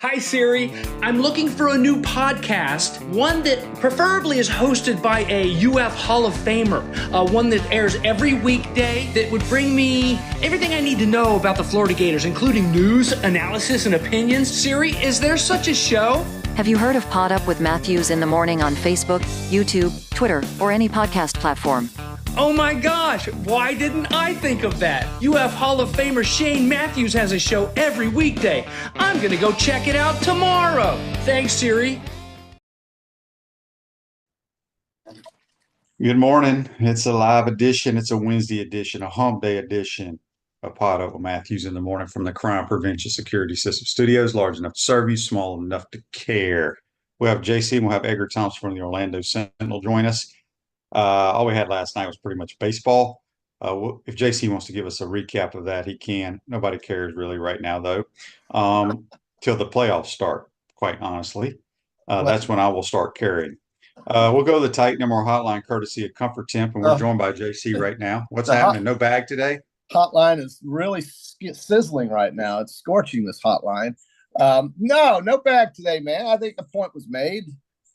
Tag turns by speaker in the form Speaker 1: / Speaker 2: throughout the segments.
Speaker 1: Hi Siri, I'm looking for a new podcast, one that preferably is hosted by a UF Hall of Famer, one that airs every weekday that would bring me everything I need to know about the Florida Gators, including news, analysis, and opinions. Siri, is there such a show?
Speaker 2: Have you heard of PodUp with Matthews in the morning on Facebook, YouTube, Twitter, or any podcast platform?
Speaker 1: Oh my gosh, why didn't I think of that? UF Hall of Famer Shane Matthews has a show every weekday. I'm gonna go check it out tomorrow. Thanks, Siri.
Speaker 3: Good morning. It's a live edition. It's a Wednesday edition, a hump day edition of PodUp with Matthews in the morning from the Crime Prevention Security System Studios, large enough to serve you, small enough to care. We'll have JC and we'll have Edgar Thompson from the Orlando Sentinel join us. All we had last night was pretty much baseball. If JC wants to give us a recap of that, he can. Nobody cares really right now, though, till the playoffs start, quite honestly. That's when I will start caring. We'll go to the Titan MR hotline courtesy of Comfort Temp, and we're joined by JC right now. What's happening? No bag today?
Speaker 4: Hotline is really sizzling right now. It's scorching, this hotline. No bag today, man. I think the point was made.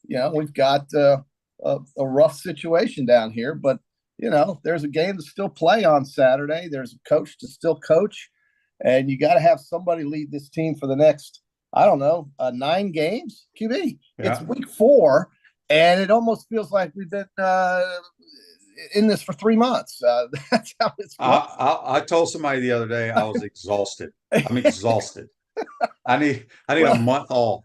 Speaker 4: You know, we've got a rough situation down here, but you know, there's a game to still play on Saturday. There's a coach to still coach, and you got to have somebody lead this team for the next, I don't know, 9 games. QB, It's week 4, and it almost feels like we've been in this for 3 months. That's how it's.
Speaker 3: I told somebody the other day I was exhausted. I'm exhausted. I need a month off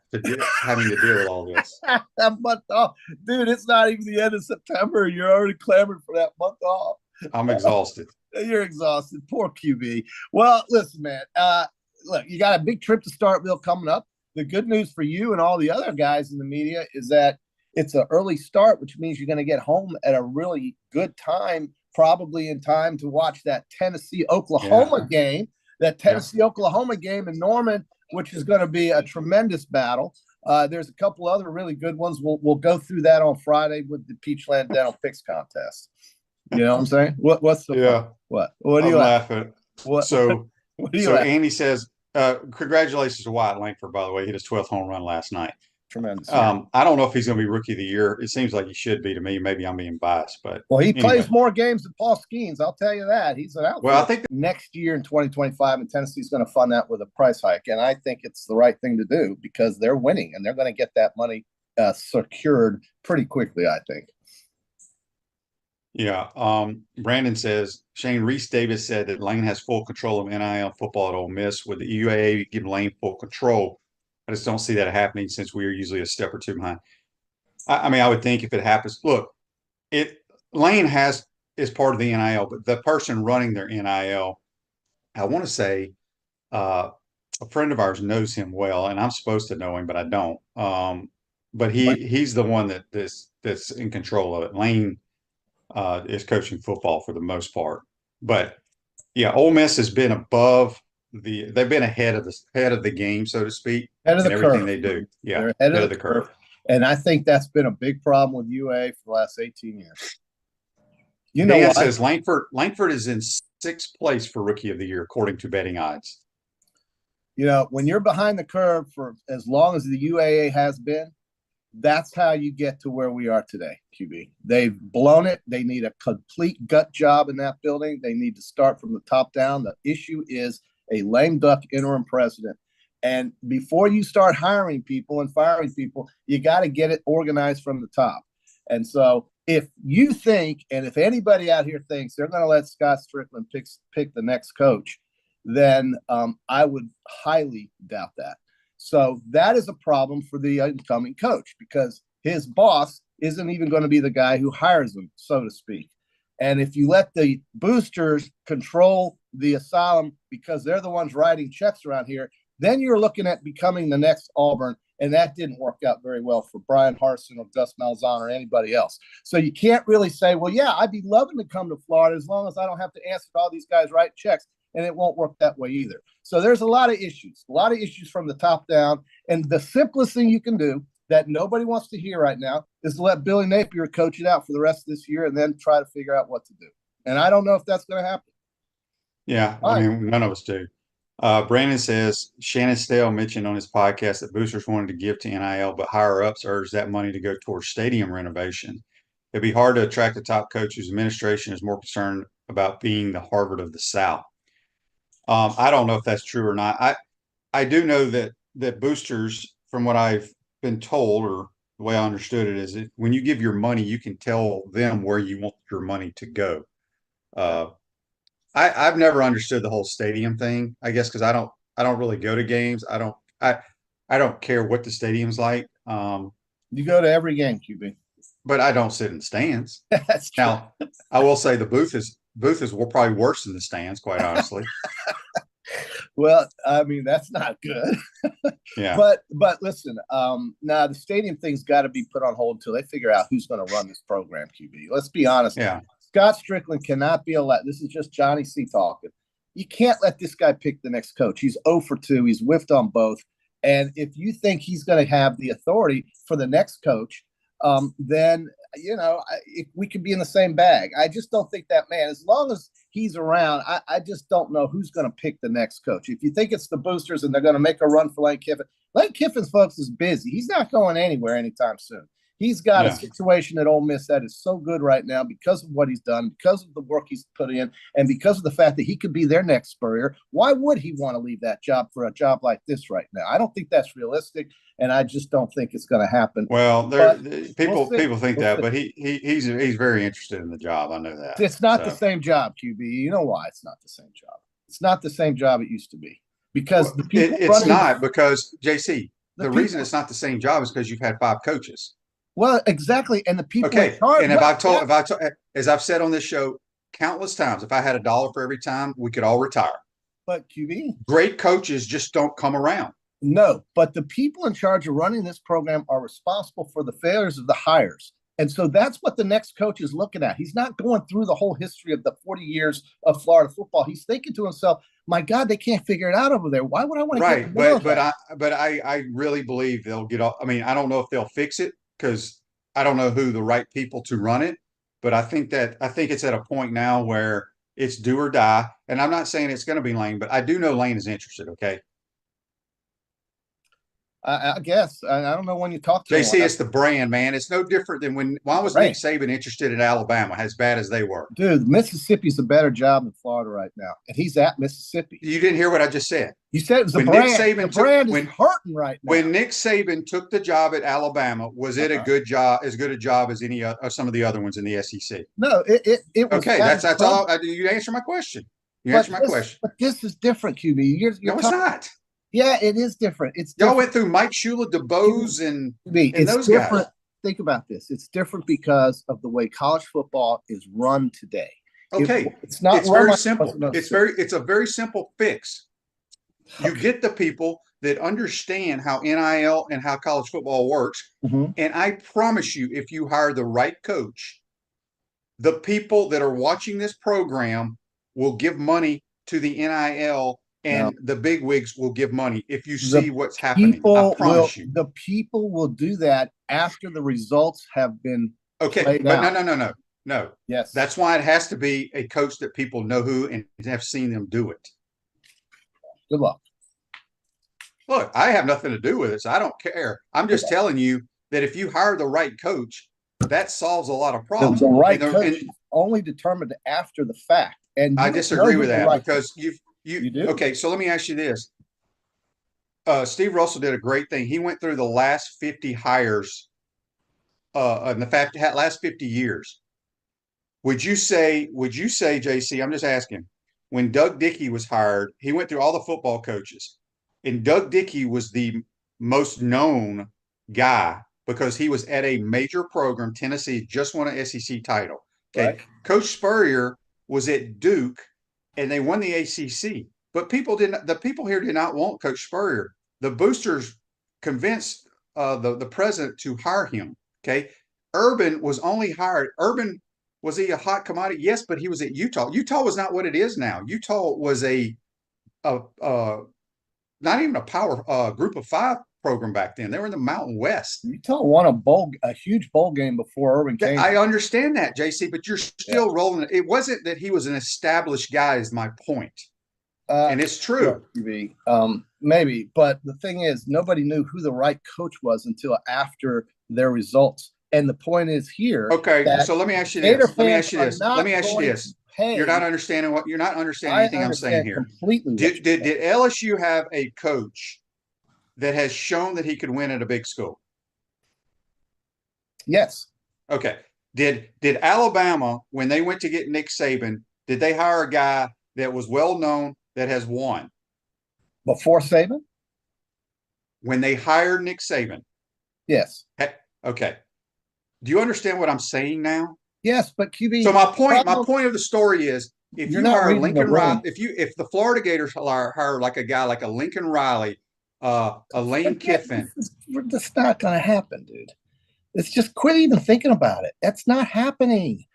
Speaker 3: having to deal with all this.
Speaker 4: A month off, dude. It's not even the end of September. You're already clamoring for that month off.
Speaker 3: I'm exhausted.
Speaker 4: You're exhausted. Poor QB. Well, listen, man. Look, you got a big trip to Starkville coming up. The good news for you and all the other guys in the media is that it's an early start, which means you're going to get home at a really good time, probably in time to watch that Tennessee-Oklahoma game. That Tennessee-Oklahoma game in Norman, which is going to be a tremendous battle. There's a couple other really good ones. We'll go through that on Friday with the Peachland Dental Picks contest. You know what I'm saying? What's the fun? What do you
Speaker 3: laughing?
Speaker 4: What?
Speaker 3: So
Speaker 4: what do you
Speaker 3: Andy says, congratulations to Wyatt Langford, by the way. He hit his 12th home run last night.
Speaker 4: Tremendous.
Speaker 3: I don't know if he's going to be Rookie of the Year. It seems like he should be to me. Maybe I'm being biased, but
Speaker 4: he plays more games than Paul Skeens. I'll tell you that. He's an outfielder.
Speaker 3: Well, I think
Speaker 4: next year in 2025, and Tennessee's going to fund that with a price hike, and I think it's the right thing to do because they're winning and they're going to get that money secured pretty quickly, I think.
Speaker 3: Yeah. Brandon says Shane Reese Davis said that Lane has full control of NIL football at Ole Miss. With the UAA giving Lane full control, I just don't see that happening since we are usually a step or two behind. I mean, I would think if it happens, look, Lane is part of the NIL, but the person running their NIL, I want to say a friend of ours knows him well, and I'm supposed to know him, but I don't. But he's the one that's in control of it. Lane is coaching football for the most part. But yeah, Ole Miss has been above they've been ahead of the game, so to speak,
Speaker 4: ahead of the
Speaker 3: everything
Speaker 4: curve.
Speaker 3: They do. Yeah,
Speaker 4: they're ahead of the curve. And I think that's been a big problem with UA for the last 18 years. You know,
Speaker 3: Dan says Langford is in 6th place for Rookie of the Year according to betting odds.
Speaker 4: You know, when you're behind the curve for as long as the UAA has been, that's how you get to where we are today, QB. They've blown it. They need a complete gut job in that building. They need to start from the top down. The issue is a lame duck interim president. And before you start hiring people and firing people, you got to get it organized from the top. And so if you think, and if anybody out here thinks they're going to let Scott Strickland pick the next coach, then I would highly doubt that. So that is a problem for the incoming coach because his boss isn't even going to be the guy who hires him, so to speak. And if you let the boosters control the asylum because they're the ones writing checks around here, then you're looking at becoming the next Auburn. And that didn't work out very well for Brian Harsin or Gus Malzahn or anybody else. So you can't really say, well, yeah, I'd be loving to come to Florida as long as I don't have to answer to all these guys write checks. And it won't work that way either. So there's a lot of issues from the top down. And the simplest thing you can do that nobody wants to hear right now is to let Billy Napier coach it out for the rest of this year and then try to figure out what to do. And I don't know if that's going to happen.
Speaker 3: Yeah, I mean, none of us do. Brandon says Shannon Stale mentioned on his podcast that boosters wanted to give to NIL, but higher ups urged that money to go towards stadium renovation. It'd be hard to attract the top coach whose administration is more concerned about being the Harvard of the South. I don't know if that's true or not. I do know that boosters, from what I've been told, or the way I understood it, is that when you give your money, you can tell them where you want your money to go. I've never understood the whole stadium thing, I guess, because I don't really go to games. I don't care what the stadium's like.
Speaker 4: You go to every game, QB.
Speaker 3: But I don't sit in the stands.
Speaker 4: That's true.
Speaker 3: Now, I will say the booth is probably worse than the stands, quite honestly.
Speaker 4: Well, I mean, that's not good.
Speaker 3: Yeah.
Speaker 4: But listen, now the stadium thing's got to be put on hold until they figure out who's going to run this program, QB. Let's be honest.
Speaker 3: Yeah.
Speaker 4: Scott Strickland cannot be allowed. This is just Johnny C talking. You can't let this guy pick the next coach. He's 0 for 2. He's whiffed on both. And if you think he's going to have the authority for the next coach, then, we could be in the same bag. I just don't think that man, as long as he's around, I just don't know who's going to pick the next coach. If you think it's the boosters and they're going to make a run for Lane Kiffin's folks is busy. He's not going anywhere anytime soon. He's got a situation at Ole Miss that is so good right now because of what he's done, because of the work he's put in, and because of the fact that he could be their next Spurrier. Why would he want to leave that job for a job like this right now? I don't think that's realistic, and I just don't think it's going to happen.
Speaker 3: Well, people think that, but he's very interested in the job. I know that.
Speaker 4: It's not the same job, QB. You know why it's not the same job? It's not the same job it used to be because the people.
Speaker 3: It's not because JC. The reason it's not the same job is because you've had 5 coaches.
Speaker 4: Well, exactly, and the people.
Speaker 3: Okay, and as I've said on this show countless times, if I had $1 for every time, we could all retire.
Speaker 4: But QB,
Speaker 3: great coaches just don't come around.
Speaker 4: No, but the people in charge of running this program are responsible for the failures of the hires. And so that's what the next coach is looking at. He's not going through the whole history of the 40 years of Florida football. He's thinking to himself, my God, they can't figure it out over there. Why would I want to get
Speaker 3: but I really believe they'll get off. I mean, I don't know if they'll fix it because I don't know who the right people to run it. But I think it's at a point now where it's do or die. And I'm not saying it's going to be Lane, but I do know Lane is interested, okay?
Speaker 4: I guess. I don't know when you talk to
Speaker 3: JC, it's the brand, man. It's no different than why was Nick Saban interested in Alabama as bad as they were?
Speaker 4: Dude, Mississippi's a better job than Florida right now. And he's at Mississippi.
Speaker 3: You didn't hear what I just said.
Speaker 4: You said it was the brand. The brand is hurting right now.
Speaker 3: When Nick Saban took the job at Alabama, was it a good job, as good a job as any some of the other ones in the SEC?
Speaker 4: No, it was.
Speaker 3: Okay, that's all. You answer my question. Answer my question.
Speaker 4: But this is different, QB.
Speaker 3: No, it's not.
Speaker 4: Yeah, it is different. It's
Speaker 3: y'all went through Mike Shula, DeBose, and those
Speaker 4: different.
Speaker 3: guys.
Speaker 4: Think about this. It's different because of the way college football is run today.
Speaker 3: Okay,
Speaker 4: it's not.
Speaker 3: It's very simple. It's a very simple fix. You get the people that understand how NIL and how college football works, and I promise you, if you hire the right coach, the people that are watching this program will give money to the NIL. And the big wigs will give money if you see what's happening. I promise you.
Speaker 4: The people will do that after the results have been
Speaker 3: played out. No.
Speaker 4: Yes.
Speaker 3: That's why it has to be a coach that people know who and have seen them do it.
Speaker 4: Good luck.
Speaker 3: Look, I have nothing to do with it, so I don't care. I'm just telling you that if you hire the right coach, that solves a lot of problems.
Speaker 4: The right coach is only determined after the fact. And
Speaker 3: I disagree with that because
Speaker 4: you do?
Speaker 3: Okay, so let me ask you this. Steve Russell did a great thing. He went through the last 50 hires in the last 50 years. Would you say, JC, I'm just asking, when Doug Dickey was hired, he went through all the football coaches, and Doug Dickey was the most known guy because he was at a major program. Tennessee just won an SEC title. Okay, right. Coach Spurrier was at Duke, and they won the ACC. But the people here did not want Coach Spurrier. The boosters convinced the president to hire him. Okay. Urban was only hired. Urban, was he a hot commodity? Yes, but he was at Utah. Utah was not what it is now. Utah was not even a power group of 5 program back then. They were in the Mountain West.
Speaker 4: Utah won a huge bowl game before Urban came.
Speaker 3: I understand that, JC, but you're still rolling. It wasn't that he was an established guy is my point. And it's true.
Speaker 4: Maybe, maybe, but the thing is, nobody knew who the right coach was until after their results. And the point is here.
Speaker 3: Okay, so let me ask you this. Let me ask you this. You're not understanding anything I'm saying here.
Speaker 4: Completely.
Speaker 3: Did LSU have a coach that has shown that he could win at a big school?
Speaker 4: Yes.
Speaker 3: Okay. Did Alabama, when they went to get Nick Saban, did they hire a guy that was well known that has won?
Speaker 4: Before Saban?
Speaker 3: When they hired Nick Saban?
Speaker 4: Yes.
Speaker 3: Okay. Do you understand what I'm saying now?
Speaker 4: Yes, but QB.
Speaker 3: So my point of the story is, if you hire Lincoln Riley, if the Florida Gators hire like a guy like a Lincoln Riley, a Lane Kiffin,
Speaker 4: that's not going to happen, dude. It's just quit even thinking about it. That's not happening.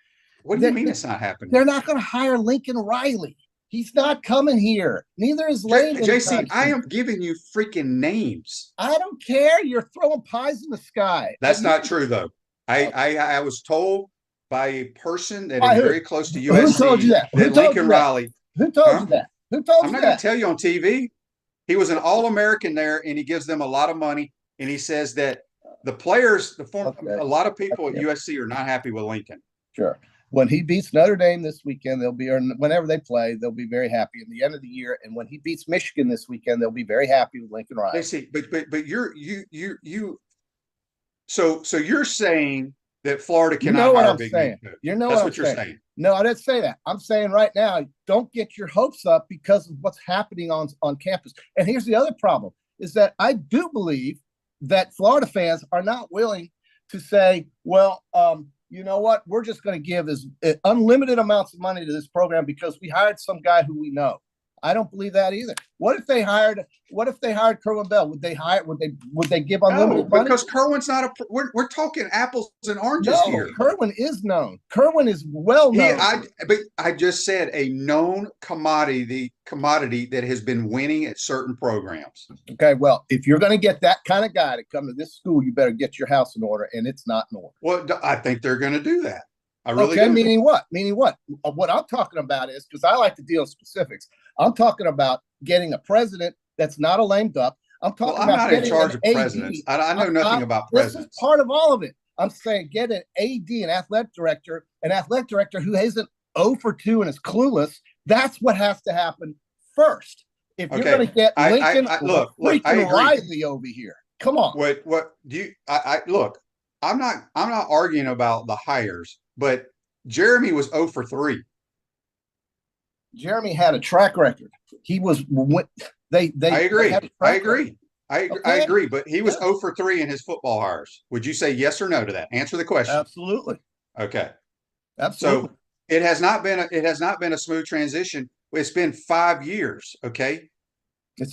Speaker 3: What do you mean it's not happening?
Speaker 4: They're not going to hire Lincoln Riley. He's not coming here. Neither is Lane.
Speaker 3: JC, I am giving you freaking names.
Speaker 4: I don't care. You're throwing pies in the sky.
Speaker 3: That's not true, though. I was told by a person that is very close to USC.
Speaker 4: Who told you that?
Speaker 3: Lincoln Riley.
Speaker 4: Who told you that? Who told you that?
Speaker 3: I'm not going to tell you on TV. He was an All-American there, and he gives them a lot of money. And he says that the players, a lot of people at USC are not happy with Lincoln.
Speaker 4: Sure. When he beats Notre Dame this weekend, they'll be, or whenever they play, they'll be very happy at the end of the year. And when he beats Michigan this weekend, they'll be very happy with Lincoln Riley.
Speaker 3: They see, but so you're saying that Florida cannot hire a big name coach. That's what you're saying.
Speaker 4: No, I didn't say that. I'm saying right now, don't get your hopes up because of what's happening on campus. And here's the other problem is that I do believe that Florida fans are not willing to say, well, you know what? We're just going to give unlimited amounts of money to this program because we hired some guy who we know. I don't believe that either. What if they hired Kerwin Bell? Would they give unlimited money?
Speaker 3: Because Kerwin's not we're talking apples and oranges here.
Speaker 4: Kerwin is known. Kerwin is well known.
Speaker 3: But I just said a known commodity, the commodity that has been winning at certain programs.
Speaker 4: Okay, well, if you're going to get that kind of guy to come to this school, you better get your house in order, and it's not in order.
Speaker 3: Well, I think they're going to do that. I really
Speaker 4: do.
Speaker 3: Meaning
Speaker 4: what? Meaning what? What I'm talking about is, because I like to deal in specifics, I'm talking about getting a president that's not a lame duck. I'm
Speaker 3: not in charge of presidents. I know nothing about presidents.
Speaker 4: This is part of all of it. I'm saying get an AD, an athletic director who isn't 0 for 2 and is clueless. That's what has to happen first. If you're going to get Lincoln freaking Riley over here, come on.
Speaker 3: What do you? Look. I'm not arguing about the hires, but Jeremy was 0 for 3.
Speaker 4: Jeremy had a track record. He was I
Speaker 3: agree, but he was 0 for 3 in his football hires. Would you say yes or no to that? Answer the question.
Speaker 4: Absolutely.
Speaker 3: Okay.
Speaker 4: Absolutely.
Speaker 3: So it has not been a smooth transition. It's been 5 years. Okay.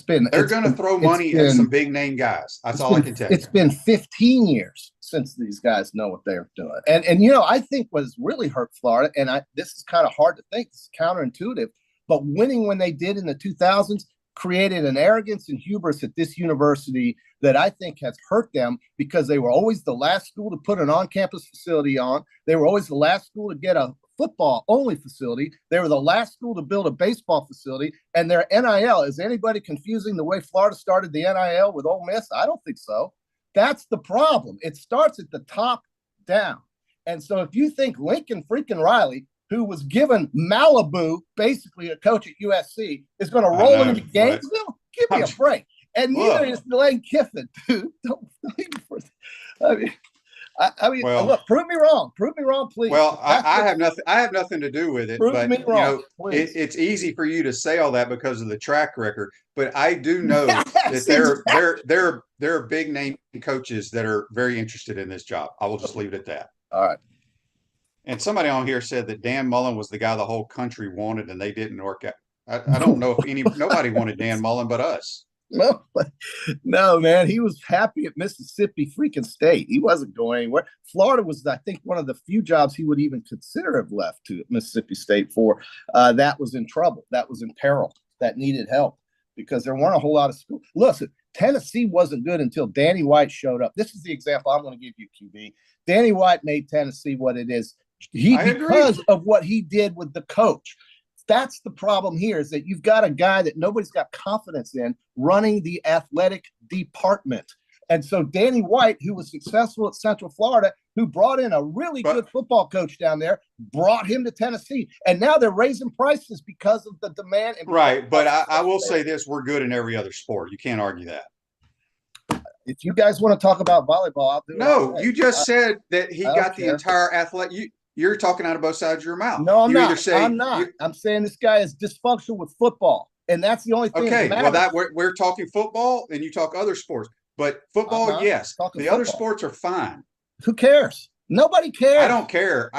Speaker 3: They're going to throw money at some big name guys. That's all I can tell you.
Speaker 4: It's been 15 years since these guys know what they're doing. And you know, I think what's really hurt Florida, and this is kind of hard to think, it's counterintuitive, but winning when they did in the 2000s created an arrogance and hubris at this university that I think has hurt them because they were always the last school to put an on-campus facility on. They were always the last school to get a football-only facility. They were the last school to build a baseball facility. And their NIL, is anybody confusing the way Florida started the NIL with Ole Miss? I don't think so. That's the problem. It starts at the top down. And so if you think Lincoln freaking Riley, who was given Malibu, basically a coach at USC, is going to roll into Gainesville, give me a break. And neither is Lane Kiffin, dude. Look, prove me wrong. Prove me wrong, please.
Speaker 3: Well, I have nothing to do with it.
Speaker 4: Prove me wrong,
Speaker 3: it's easy for you to say all that because of the track record. But I do know that there are big name coaches that are very interested in this job. I will just leave it at that.
Speaker 4: All right.
Speaker 3: And somebody on here said that Dan Mullen was the guy the whole country wanted, and they didn't work out. I don't know if nobody wanted Dan Mullen but us.
Speaker 4: No, man. He was happy at Mississippi freaking State. He wasn't going anywhere. Florida was, I think, one of the few jobs he would even consider have left to Mississippi State for. That was in trouble. That was in peril. That needed help because there weren't a whole lot of schools. Listen, Tennessee wasn't good until Danny White showed up. This is the example I'm going to give you, QB. Danny White made Tennessee what it is. Because of what he did with the coach. That's the problem here, is that you've got a guy that nobody's got confidence in running the athletic department. And so Danny White, who was successful at Central Florida, who brought in a really good football coach down there, brought him to Tennessee. And now they're raising prices because of the demand.
Speaker 3: Right. But I will say this, we're good in every other sport. You can't argue that.
Speaker 4: If you guys want to talk about volleyball, I'll do it.
Speaker 3: No, you just said that he got the entire athletic. You're talking out of both sides of your mouth.
Speaker 4: No, I'm not. I'm not. I'm saying this guy is dysfunctional with football, and that's the only thing.
Speaker 3: Okay,
Speaker 4: that
Speaker 3: well, we're talking football, and you talk other sports, but football, yes. The other sports are fine.
Speaker 4: Who cares? Nobody cares.
Speaker 3: I don't care.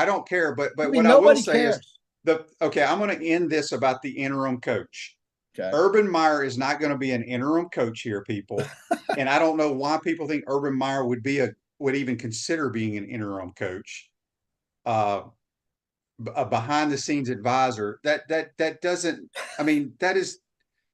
Speaker 3: But what I will say is I'm going to end this about the interim coach. Okay. Urban Meyer is not going to be an interim coach here, people. And I don't know why people think Urban Meyer would even consider being an interim coach. A behind the scenes advisor. That doesn't, I mean, that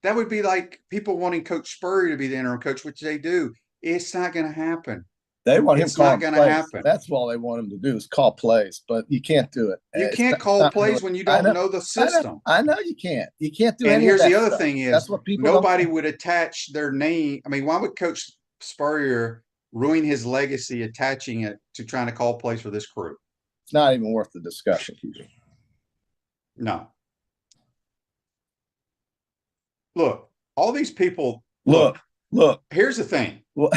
Speaker 3: would be like people wanting Coach Spurrier to be the interim coach, which they do. It's not going to happen.
Speaker 4: They want him.
Speaker 3: It's not going to happen.
Speaker 4: That's all they want him to do is call plays, but you can't do it.
Speaker 3: You can't call plays when you don't know the system.
Speaker 4: I know you can't. You can't do
Speaker 3: it. And here's the other
Speaker 4: stuff.
Speaker 3: thing is
Speaker 4: that's what people
Speaker 3: nobody would attach their name. I mean, why would Coach Spurrier ruin his legacy attaching it to trying to call plays for this crew?
Speaker 4: It's not even worth the discussion, PJ.
Speaker 3: No. Look, all these people.
Speaker 4: Look.
Speaker 3: Here's the thing.
Speaker 4: Well,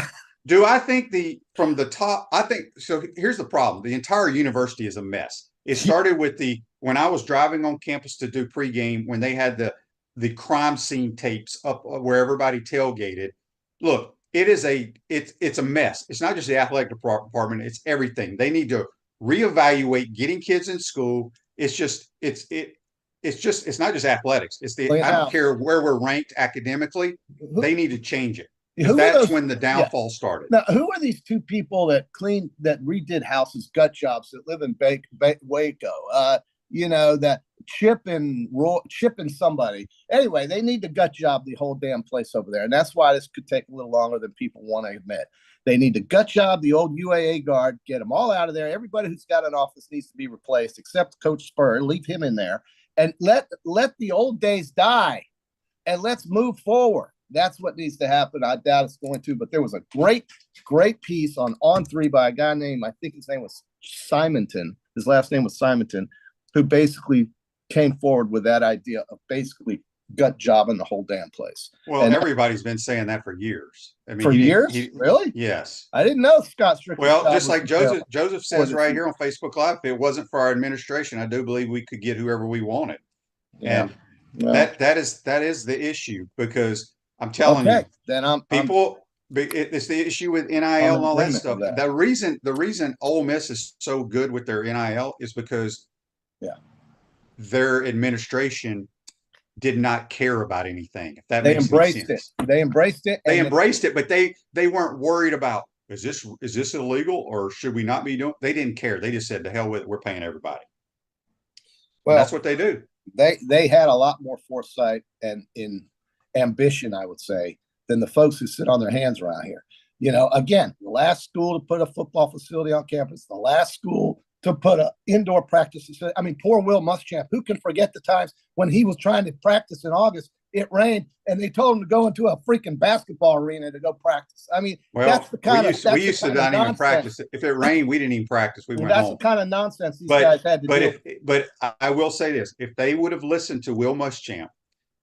Speaker 3: do I think from the top? I think so. Here's the problem: the entire university is a mess. It started with when I was driving on campus to do pregame, when they had the crime scene tapes up where everybody tailgated. Look, it's a mess. It's not just the athletic department; it's everything. They need to reevaluate getting kids in school. It's not just athletics. I don't care where we're ranked academically. They need to change it. That's when the downfall started.
Speaker 4: Now, who are these two people that redid houses, gut jobs, that live in Waco? That chipping somebody. Anyway, they need to gut job the whole damn place over there, and that's why this could take a little longer than people want to admit. They need to gut job the old UAA guard, get them all out of there. Everybody who's got an office needs to be replaced, except Coach Spur. Leave him in there, and let the old days die, and let's move forward. That's what needs to happen. I doubt it's going to, but there was a great piece on On3 by a guy named, I think his name was Simonton. His last name was Simonton, who basically came forward with that idea of basically gut jobbing the whole damn place.
Speaker 3: Well, and everybody's been saying that for years. I mean,
Speaker 4: for years? Really?
Speaker 3: Yes.
Speaker 4: I didn't know Scott Strickland.
Speaker 3: Well, just like Joseph says right here on Facebook Live, if it wasn't for our administration, I do believe we could get whoever we wanted. Yeah. And that is the issue, because I'm telling you, then it's the issue with NIL and all that stuff. The reason Ole Miss is so good with their NIL is because their administration did not care about anything. If that makes sense.
Speaker 4: They embraced it.
Speaker 3: They embraced it, but they weren't worried about is this illegal or should we not be doing? They didn't care. They just said, "To hell with it. We're paying everybody." Well, and that's what they do.
Speaker 4: They had a lot more foresight and in ambition, I would say, than the folks who sit on their hands around here. Again, the last school to put a football facility on campus, the last school to put an indoor practice facility. I mean, poor Will Muschamp. Who can forget the times when he was trying to practice in August? It rained, and they told him to go into a freaking basketball arena to go practice. I mean, that's the kind
Speaker 3: we used to not even practice. If it rained, we didn't even practice. We went
Speaker 4: home.
Speaker 3: That's
Speaker 4: the kind of nonsense these guys had to do.
Speaker 3: But I will say this: if they would have listened to Will Muschamp,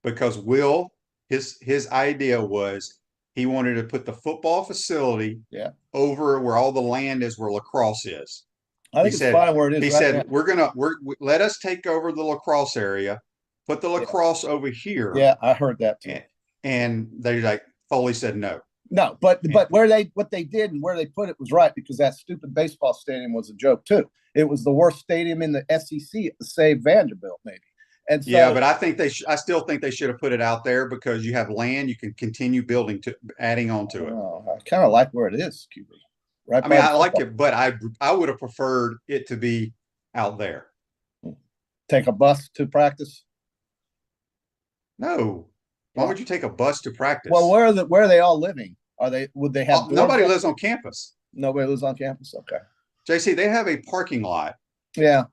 Speaker 3: because Will, his idea was he wanted to put the football facility over where all the land is, where lacrosse is.
Speaker 4: I think it's fine where it is.
Speaker 3: He said, let us take over the lacrosse area, put the lacrosse over here.
Speaker 4: Yeah, I heard that too.
Speaker 3: And they Foley said no.
Speaker 4: No, but what they did and where they put it was right, because that stupid baseball stadium was a joke too. It was the worst stadium in the SEC, save Vanderbilt maybe. And so,
Speaker 3: but I still think they should have put it out there, because you have land, you can continue adding on to it.
Speaker 4: I kind of like where it is, QB.
Speaker 3: Right. I mean, I like it, but I would have preferred it to be out there.
Speaker 4: Take a bus to practice?
Speaker 3: No. Why would you take a bus to practice?
Speaker 4: Well, where are they all living? Would they have?
Speaker 3: Nobody lives on campus.
Speaker 4: Nobody lives on campus. Okay.
Speaker 3: JC, they have a parking lot.
Speaker 4: Yeah.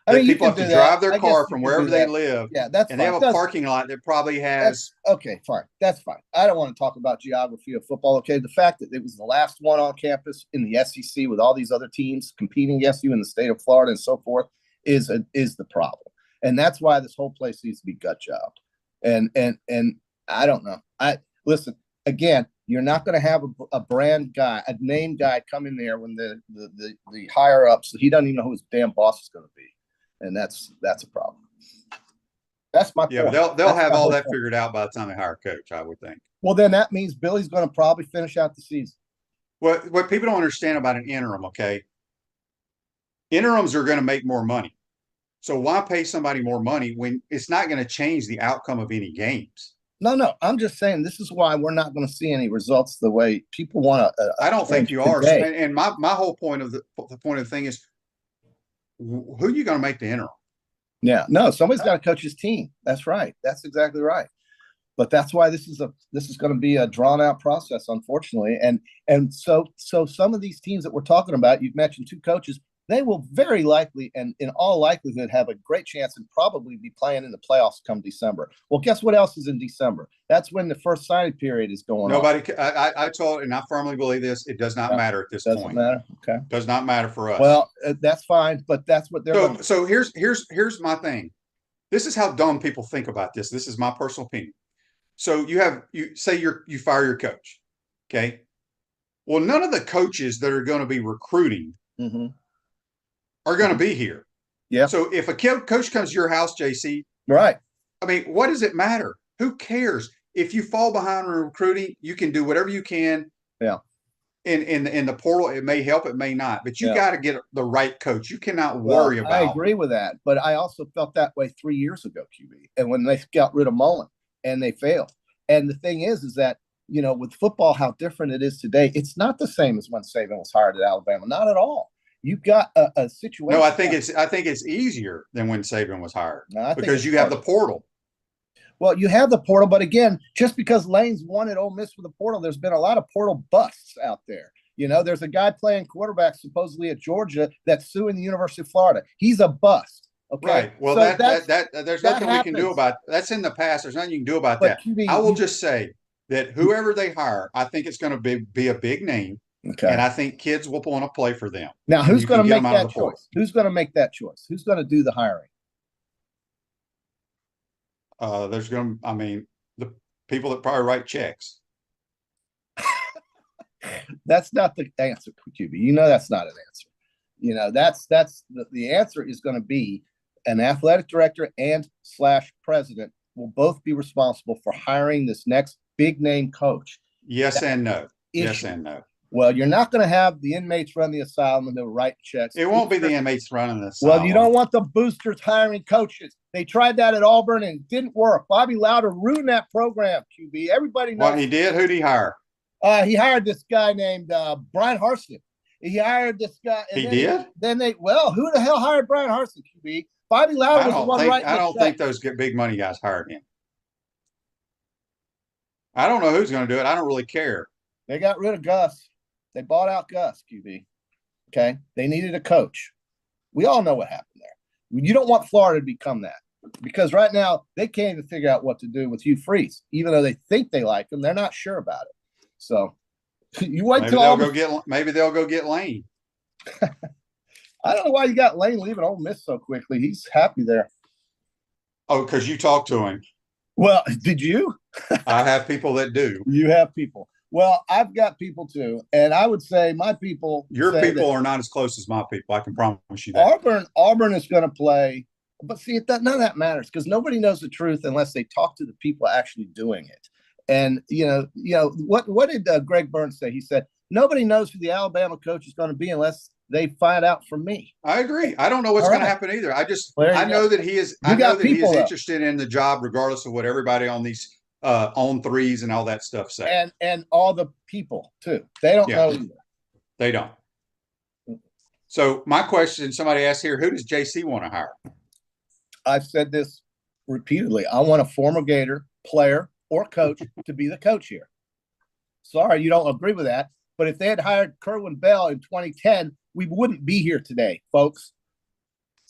Speaker 4: I mean,
Speaker 3: people have to drive their car from wherever they live.
Speaker 4: Yeah, that's
Speaker 3: and
Speaker 4: fine.
Speaker 3: they have a parking lot that probably has.
Speaker 4: Okay, fine. That's fine. I don't want to talk about geography of football. Okay, the fact that it was the last one on campus in the SEC with all these other teams competing against you in the state of Florida and so forth is the problem, and that's why this whole place needs to be gut jobbed. And I don't know. Listen again. You're not going to have a brand guy, a name guy come in there when the higher ups, he doesn't even know who his damn boss is going to be. And that's a problem. That's my point.
Speaker 3: Yeah, they'll have all that figured out by the time they hire a coach, I would think.
Speaker 4: Well, then that means Billy's going to probably finish out the season.
Speaker 3: What people don't understand about an interim, okay? Interims are going to make more money. So why pay somebody more money when it's not going to change the outcome of any games?
Speaker 4: No. I'm just saying this is why we're not going to see any results the way people want to.
Speaker 3: I don't think you are. And my whole point of the thing is, who are you going to make the interim? Yeah,
Speaker 4: no, somebody's got to coach his team. That's right. That's exactly right. But that's why this is going to be a drawn out process, unfortunately. And so some of these teams that we're talking about, you've mentioned 2 coaches. They will very likely and in all likelihood have a great chance and probably be playing in the playoffs come December. Well, guess what else is in December? That's when the first signing period is going on.
Speaker 3: I told, and I firmly believe this, it does not matter at this point.
Speaker 4: Doesn't matter? Okay.
Speaker 3: Does not matter for us.
Speaker 4: Well, that's fine, but that's what they're
Speaker 3: So here's my thing. This is how dumb people think about this. This is my personal opinion. So you fire your coach. Okay. Well, none of the coaches that are going to be recruiting are going to be here.
Speaker 4: Yeah.
Speaker 3: So if a coach comes to your house, JC,
Speaker 4: right?
Speaker 3: I mean, what does it matter? Who cares? If you fall behind in recruiting, you can do whatever you can.
Speaker 4: Yeah.
Speaker 3: In the portal, it may help, it may not, but you got to get the right coach. You cannot worry about.
Speaker 4: I agree with that, but I also felt that way 3 years ago, QB, and when they got rid of Mullen and they failed. And the thing is that with football, how different it is today. It's not the same as when Saban was hired at Alabama. Not at all. You've got a situation.
Speaker 3: No, I think it's easier than when Saban was hired because you have the portal.
Speaker 4: Well, you have the portal, but again, just because Lane's won at Ole Miss with the portal, there's been a lot of portal busts out there. There's a guy playing quarterback supposedly at Georgia that's suing the University of Florida. He's a bust. Okay.
Speaker 3: Right. Well, so there's nothing we can do about that's in the past. There's nothing you can do about that. I will just say that whoever they hire, I think it's going to be a big name.
Speaker 4: Okay.
Speaker 3: And I think kids will want to play for them.
Speaker 4: Now, who's going to make that choice? Who's going to make that choice? Who's going to do the hiring?
Speaker 3: The people that probably write checks.
Speaker 4: That's not the answer, QB. That's not an answer. That's the answer is going to be an athletic director and / president will both be responsible for hiring this next big name coach.
Speaker 3: Yes and no. Yes and no.
Speaker 4: Well, you're not going to have the inmates run the asylum and they'll write checks.
Speaker 3: It won't be the inmates running the asylum.
Speaker 4: Well, you don't want the boosters hiring coaches. They tried that at Auburn and it didn't work. Bobby Louder ruined that program, QB. Everybody knows.
Speaker 3: What he did? Who did he hire?
Speaker 4: He hired this guy named Brian Harsin. He hired this guy.
Speaker 3: He did?
Speaker 4: Who the hell hired Brian Harsin, QB? Bobby Louder was the one writing
Speaker 3: I don't think those big money guys hired him. I don't know who's going to do it. I don't really care.
Speaker 4: They got rid of Gus. They bought out Gus, QB. Okay. They needed a coach. We all know what happened there. You don't want Florida to become that because right now they can't even figure out what to do with Hugh Freeze, even though they think they like him. They're not sure about it. So you wait till
Speaker 3: maybe they'll go get Lane.
Speaker 4: I don't know why you got Lane leaving Ole Miss so quickly. He's happy there.
Speaker 3: Oh, because you talked to him.
Speaker 4: Well, did you?
Speaker 3: I have people that do.
Speaker 4: You have people. Well, I've got people too, and I would say my people.
Speaker 3: Your people are not as close as my people. I can promise you that.
Speaker 4: Auburn is going to play, but see, none of that matters because nobody knows the truth unless they talk to the people actually doing it. And what did Greg Burns say? He said nobody knows who the Alabama coach is going to be unless they find out from me.
Speaker 3: I agree. I don't know what's going to happen either. I know that he is. I know that he is interested in the job, regardless of what everybody on these. On threes and all that stuff say.
Speaker 4: And all the people too. They don't know either.
Speaker 3: They don't. So my question, somebody asked here, who does JC want to hire?
Speaker 4: I've said this repeatedly. I want a former Gator player or coach to be the coach here. Sorry, you don't agree with that. But if they had hired Kerwin Bell in 2010, we wouldn't be here today, folks.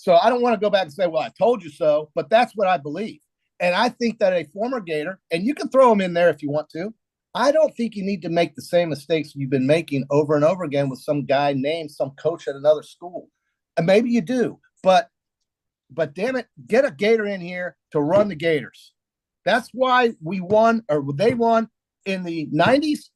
Speaker 4: So I don't want to go back and say, well, I told you so, but that's what I believe. And I think that a former Gator, and you can throw him in there if you want to, I don't think you need to make the same mistakes you've been making over and over again with some guy named some coach at another school. And maybe you do, but damn it, get a Gator in here to run the Gators. That's why we won, or they won in the 90s.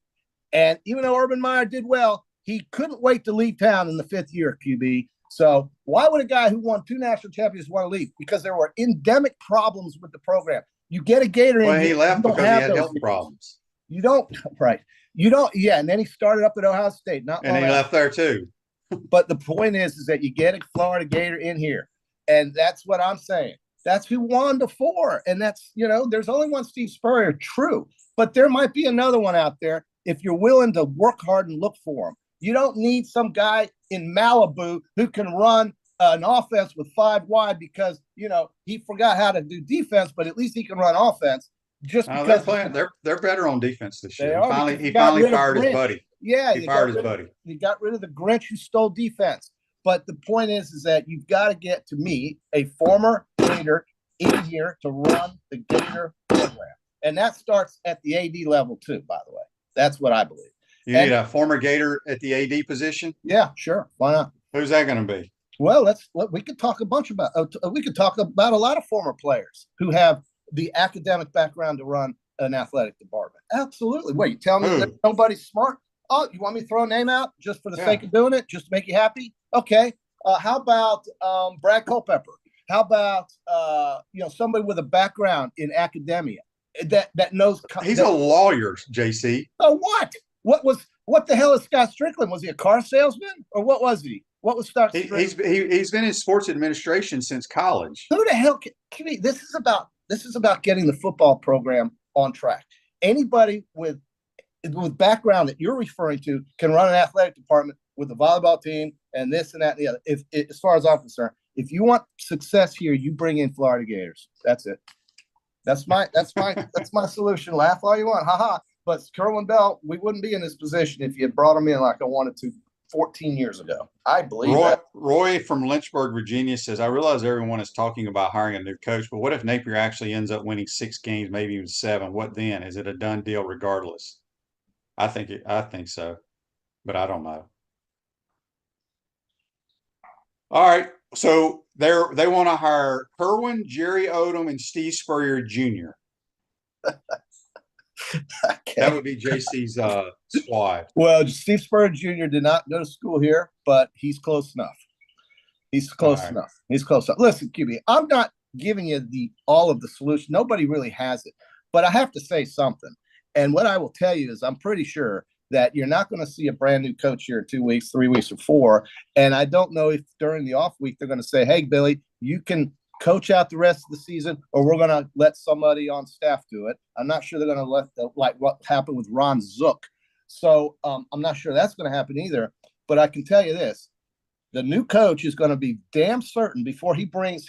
Speaker 4: And even though Urban Meyer did well, he couldn't wait to leave town in the 5th year, QB. So why would a guy who won 2 national championships want to leave? Because there were endemic problems with the program. You get a Gator in.
Speaker 3: Well, he left because he had health problems.
Speaker 4: You don't, right. You don't, yeah. And then he started up at Ohio State.
Speaker 3: And he left there too.
Speaker 4: But the point is that you get a Florida Gator in here. And that's what I'm saying. That's who won before. And that's, there's only one Steve Spurrier, true. But there might be another one out there if you're willing to work hard and look for him. You don't need some guy in Malibu who can run an offense with 5 wide because, he forgot how to do defense, but at least he can run offense. Just because
Speaker 3: they're better on defense this year. He finally fired his buddy.
Speaker 4: Yeah,
Speaker 3: he fired his buddy.
Speaker 4: He got rid of the Grinch who stole defense. But the point is that you've got to get, to me, a former Gator in here to run the Gator program. And that starts at the AD level too, by the way. That's what I believe.
Speaker 3: You need a former Gator at the AD position?
Speaker 4: Yeah, sure. Why not?
Speaker 3: Who's that going to be?
Speaker 4: Well, we could talk a lot of former players who have the academic background to run an athletic department. Absolutely. Wait, you tell me that nobody's smart? Oh, you want me to throw a name out just for the sake of doing it, just to make you happy? Okay. How about Brad Culpepper? How about somebody with a background in academia that knows?
Speaker 3: He's a lawyer, JC.
Speaker 4: Oh, what? What the hell is Scott Strickland? Was he a car salesman or what was he? What was Scott Strickland?
Speaker 3: He's been in sports administration since college.
Speaker 4: Who the hell? This is about getting the football program on track. Anybody with background that you're referring to can run an athletic department with a volleyball team and this and that and the other. As far as I'm concerned, if you want success here, you bring in Florida Gators. That's it. That's my solution. Laugh all you want, haha. But Kerwin Bell, we wouldn't be in this position if you had brought him in like I wanted to 14 years ago. I believe that.
Speaker 3: Roy from Lynchburg, Virginia says, I realize everyone is talking about hiring a new coach, but what if Napier actually ends up winning 6 games, maybe even 7? What then? Is it a done deal regardless? I think so, but I don't know. All right. So they want to hire Kerwin, Jerry Odom, and Steve Spurrier Jr. Okay. That would be JC's squad.
Speaker 4: Well, Steve Spurrier Jr. did not go to school here, but he's close enough. He's close enough. Listen, QB, I'm not giving you all of the solution. Nobody really has it, but I have to say something. And what I will tell you is I'm pretty sure that you're not going to see a brand new coach here in 2 weeks, 3 weeks, or 4. And I don't know if during the off week they're going to say, hey, Billy, you can coach out the rest of the season, or we're going to let somebody on staff do it. I'm not sure they're going to let like what happened with Ron Zook. So I'm not sure that's going to happen either. But I can tell you this. The new coach is going to be damn certain before he brings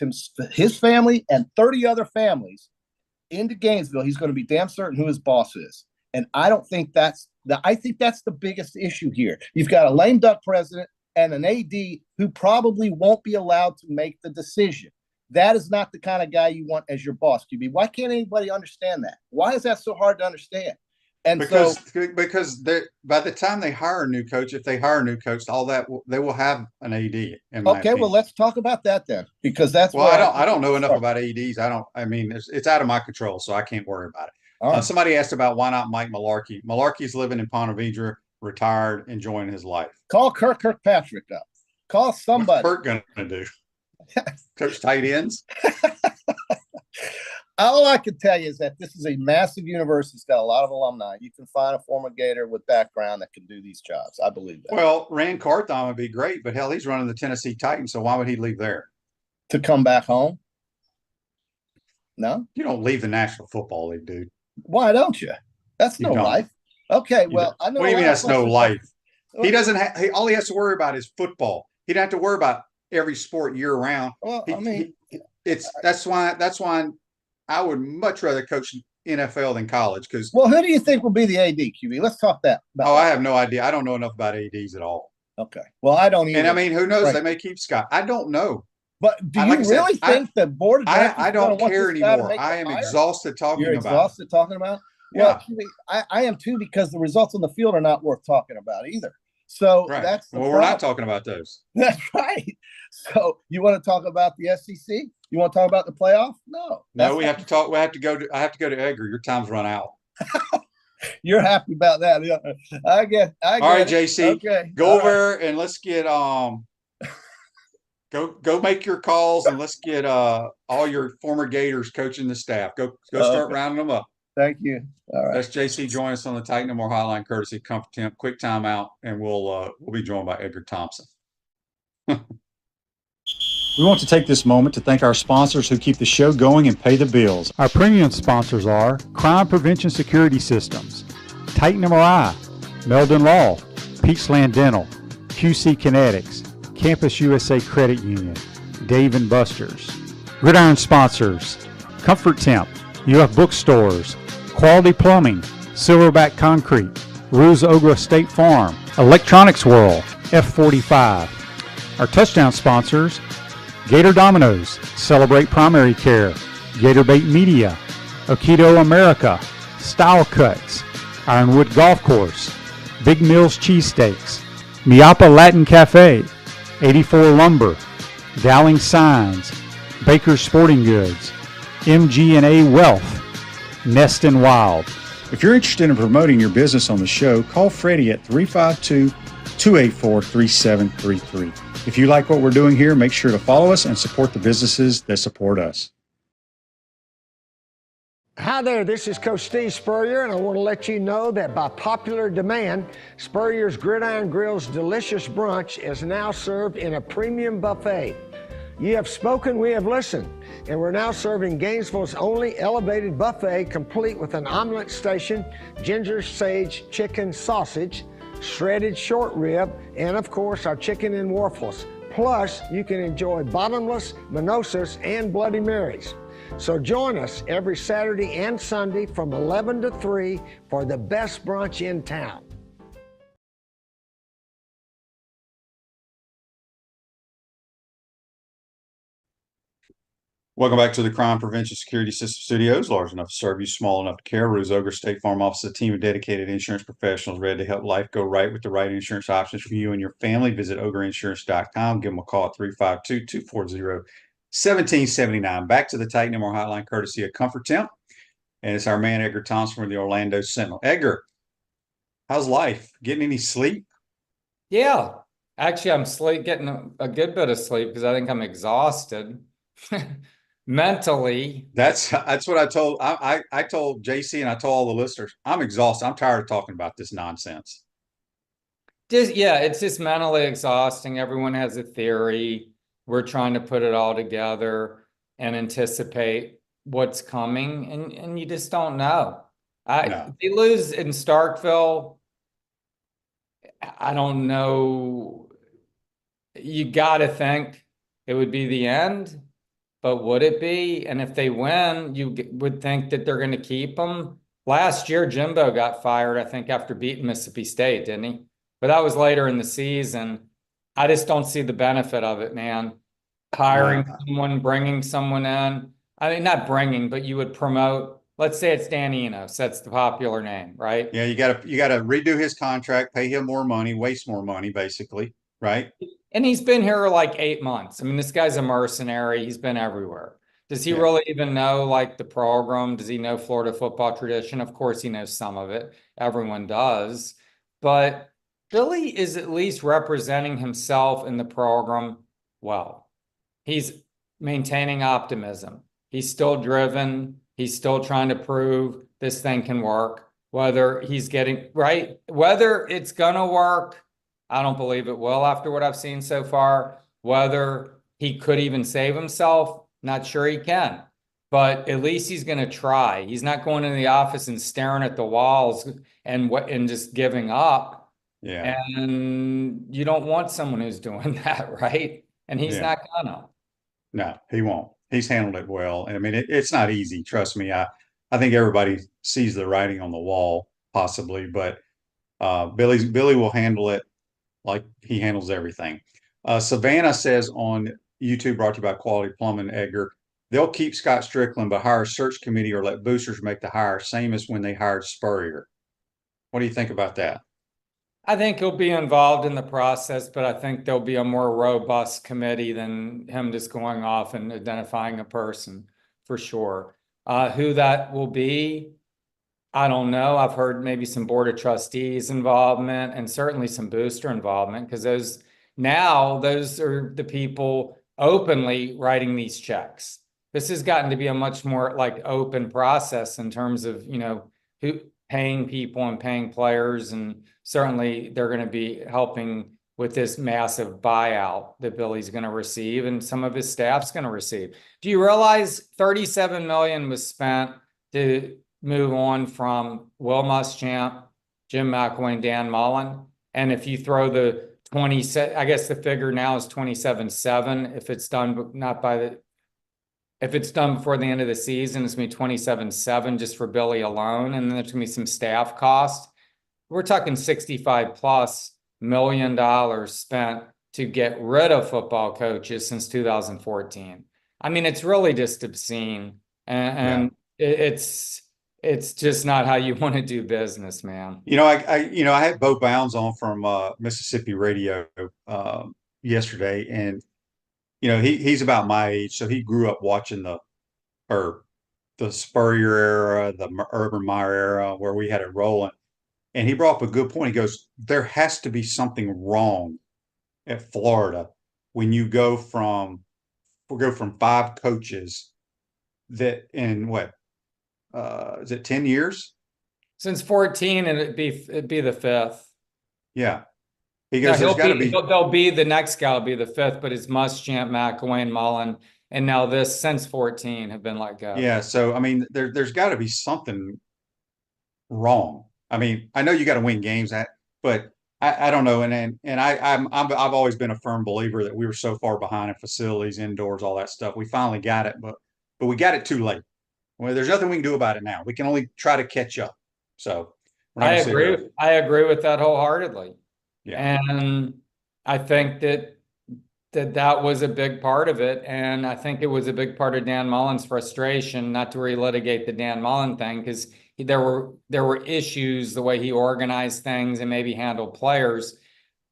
Speaker 4: his family and 30 other families into Gainesville, he's going to be damn certain who his boss is. And I don't think I think that's the biggest issue here. You've got a lame duck president and an AD who probably won't be allowed to make the decision. That is not the kind of guy you want as your boss, QB. Why can't anybody understand that? Why is that so hard to understand? And
Speaker 3: because by the time they hire a new coach, if they hire a new coach, all that they will have an AD.
Speaker 4: Okay, well, let's talk about that then, because that's
Speaker 3: I don't know enough about ADs. It's out of my control, so I can't worry about it. Right. Somebody asked about why not Mike Malarkey. Malarkey's living in Ponte Vedra, retired, enjoying his life.
Speaker 4: Call Kirkpatrick up. Call somebody.
Speaker 3: What's Kirk gonna do? Coach tight ends.
Speaker 4: All I can tell you is that this is a massive university. It's got a lot of alumni. You can find a former Gator with background that can do these jobs. I believe that.
Speaker 3: Well, Rand Carthon would be great, but hell, he's running the Tennessee Titans, so why would he leave there?
Speaker 4: To come back home? No?
Speaker 3: You don't leave the National Football League, dude.
Speaker 4: Why don't you? That's no life. Okay, well, I know.
Speaker 3: What do you mean that's no life? He doesn't have – all he has to worry about is football. He doesn't have to worry about every sport year round.
Speaker 4: Well,
Speaker 3: that's why I would much rather coach NFL than college. Because
Speaker 4: who do you think will be the AD, QB? Let's talk that.
Speaker 3: I have no idea. I don't know enough about ADs at all.
Speaker 4: Okay. Well, I don't either.
Speaker 3: And who knows? Right. They may keep Scott. I don't know.
Speaker 4: But do you really think the board of directors
Speaker 3: I don't care anymore.
Speaker 4: I
Speaker 3: am exhausted talking
Speaker 4: You're
Speaker 3: about.
Speaker 4: Exhausted talking about?
Speaker 3: Yeah.
Speaker 4: Well, I am too, because the results on the field are not worth talking about either. So that's the
Speaker 3: we're not talking about those.
Speaker 4: That's right. So you want to talk about the SEC? You want to talk about the playoff? No.
Speaker 3: We have to talk. I have to go to Edgar. Your time's run out.
Speaker 4: You're happy about that. I get
Speaker 3: All right, JC.
Speaker 4: Okay.
Speaker 3: Go over and let's get Go make your calls, and let's get all your former Gators coaching the staff. Go start rounding them up.
Speaker 4: Thank you. All right.
Speaker 3: That's JC. Join us on the Titan No More Hotline, courtesy Comfort Temp. Quick timeout, and we'll be joined by Edgar Thompson. We want to take this moment to thank our sponsors who keep the show going and pay the bills.
Speaker 5: Our premium sponsors are Crime Prevention Security Systems, Titan MRI, Meldon Law, Peachland Dental, QC Kinetics, Campus USA Credit Union, Dave & Buster's. Gridiron sponsors, Comfort Temp, UF Bookstores, Quality Plumbing, Silverback Concrete, Ruse Ogra State Farm, Electronics World, F45. Our touchdown sponsors, Gator Dominoes, Celebrate Primary Care, Gator Bait Media, Aikido America, Style Cuts, Ironwood Golf Course, Big Mills Cheesesteaks, Miapa Latin Cafe, 84 Lumber, Dowling Signs, Baker's Sporting Goods, MG&A Wealth, Nest and Wild.
Speaker 3: If you're interested in promoting your business on the show, call Freddie at 352-284-3733. If you like what we're doing here, make sure to follow us and support the businesses that support us.
Speaker 6: Hi there, this is Coach Steve Spurrier, and I want to let you know that by popular demand, Spurrier's Gridiron Grill's delicious brunch is now served in a premium buffet. You have spoken, we have listened, and we're now serving Gainesville's only elevated buffet, complete with an omelet station, ginger sage chicken sausage, shredded short rib, and of course our chicken and waffles. Plus, you can enjoy bottomless mimosas and Bloody Marys. So join us every Saturday and Sunday from 11 to 3 for the best brunch in town.
Speaker 3: Welcome back to the Crime Prevention Security System Studios. Large enough to serve you, small enough to care. Ruse Ogra State Farm Office, a team of dedicated insurance professionals ready to help life go right with the right insurance options for you and your family. Visit ograinsurance.com. Give them a call at 352-240-1779. Back to the Titan No More Hotline, courtesy of Comfort Temp. And it's our man, Edgar Thompson from the Orlando Sentinel. Edgar, how's life? Getting any sleep?
Speaker 7: Yeah. Actually, I'm getting a good bit of sleep because I think I'm exhausted. Mentally.
Speaker 3: That's what I told I told JC, and I told all the listeners, I'm exhausted. I'm tired of talking about this nonsense.
Speaker 7: It's just mentally exhausting. Everyone has a theory. We're trying to put it all together and anticipate what's coming, and you just don't know. They lose in Starkville. I don't know. You got to think it would be the end. But would it be? And if they win, you would think that they're going to keep them. Last year, Jimbo got fired, I think, after beating Mississippi State, didn't he? But that was later in the season. I just don't see the benefit of it, man. Hiring someone, bringing someone in. I mean, not bringing, but you would promote. Let's say it's Dan Enos. That's the popular name, right?
Speaker 3: Yeah, you got to redo his contract, pay him more money, waste more money, basically, right?
Speaker 7: And he's been here like 8 months. I mean, this guy's a mercenary. He's been everywhere. Does he really even know like the program? Does he know Florida football tradition? Of course he knows some of it. Everyone does. But Billy is at least representing himself in the program well. He's maintaining optimism. He's still driven. He's still trying to prove this thing can work. Whether he's getting right, whether it's going to work, I don't believe it will after what I've seen so far. Whether he could even save himself, not sure he can. But at least he's going to try. He's not going into the office and staring at the walls and just giving up.
Speaker 3: Yeah.
Speaker 7: And you don't want someone who's doing that, right? And he's not gonna. No,
Speaker 3: he won't. He's handled it well. And I mean, it's not easy. Trust me. I think everybody sees the writing on the wall, possibly, but Billy will handle it like he handles everything. Savannah says on YouTube brought to you by Quality Plumbing, Edgar. They'll keep Scott Strickland, but hire a search committee or let boosters make the hire, same as when they hired Spurrier. What do you think about that?
Speaker 7: I think he'll be involved in the process, but I think there'll be a more robust committee than him just going off and identifying a person for sure. Who that will be, I don't know. I've heard maybe some board of trustees involvement and certainly some booster involvement, because those are the people openly writing these checks. This has gotten to be a much more like open process in terms of, who paying people and paying players, and certainly they're going to be helping with this massive buyout that Billy's going to receive and some of his staff's going to receive. Do you realize $37 million was spent to move on from Will Muschamp, Jim McElwain, Dan Mullen? And if you throw the 20, I guess the figure now is 27.7. If it's done, if it's done before the end of the season, it's going to be 27.7 just for Billy alone. And then there's going to be some staff costs. We're talking $65+ million spent to get rid of football coaches since 2014. I mean, it's really just obscene. And it's just not how you want to do business, man.
Speaker 3: I had Bo Bounds on from Mississippi Radio yesterday, and he's about my age, so he grew up watching the Spurrier era, the Urban Meyer era, where we had it rolling. And he brought up a good point. He goes, there has to be something wrong at Florida when you go from 5 coaches that in is it 10 years?
Speaker 7: Since 14, and it'd be the 5th.
Speaker 3: Yeah. He goes,
Speaker 7: they'll be the next guy will be the 5th, but it's Muschamp, McElwain, Mullen, and now this since 14 have been let go.
Speaker 3: Yeah. So I mean, there's got to be something wrong. I mean, I know you got to win games, but I don't know. And I've always been a firm believer that we were so far behind in facilities, indoors, all that stuff. We finally got it, but we got it too late. Well, there's nothing we can do about it now. We can only try to catch up. So
Speaker 7: I agree with that wholeheartedly.
Speaker 3: Yeah.
Speaker 7: And I think that was a big part of it. And I think it was a big part of Dan Mullen's frustration, not to relitigate the Dan Mullen thing, because there were issues the way he organized things and maybe handled players.